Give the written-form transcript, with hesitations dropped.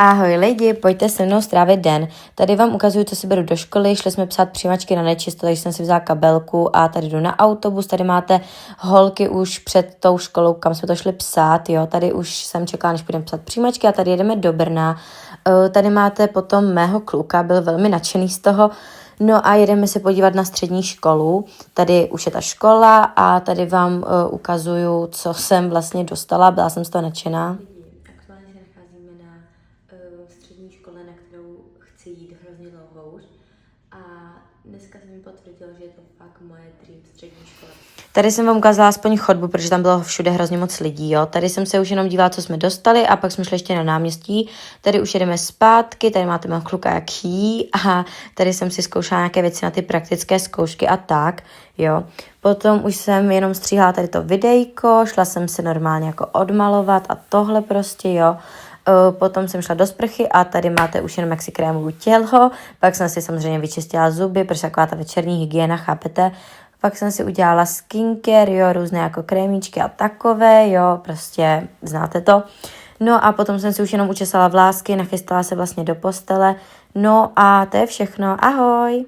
Ahoj lidi, pojďte se mnou strávit den. Tady vám ukazuju, co si beru do školy, šli jsme psát přijímačky na nečisto, takže jsem si vzala kabelku a tady jdu na autobus, tady máte holky už před tou školou, kam jsme to šli psát, jo, tady už jsem čekala, než půjdeme psát přijímačky a tady jedeme do Brna. Tady máte potom mého kluka, byl velmi nadšený z toho. No a jedeme se podívat na střední školu. Tady už je ta škola a tady vám ukazuju, co jsem vlastně dostala, byla jsem z toho nadšená. Aktuálně se nacházíme na střední škole, na kterou chci jít hrozně dlouho už. A dneska jsem mi potvrdil, že je to fakt moje dream střední škola. Tady jsem vám ukázala aspoň chodbu, protože tam bylo všude hrozně moc lidí, jo. Tady jsem se už jenom dívala, co jsme dostali a pak jsme šli ještě na náměstí. Tady už jedeme zpátky, tady máte mého kluka, jak jí a tady jsem si zkoušela nějaké věci na ty praktické zkoušky a tak, jo. Potom už jsem jenom stříhala tady to videjko, šla jsem se normálně jako odmalovat a tohle prostě, jo. Potom jsem šla do sprchy a tady máte už jenom jak si krémuju tělo, pak jsem si samozřejmě vyčistila zuby, protože taková ta večerní hygiena, chápete? Pak jsem si udělala skincare, jo, různé jako krémíčky a takové, jo, prostě znáte to. No a potom jsem si už jenom učesala vlásky, nachystala se vlastně do postele, no a to je všechno, ahoj!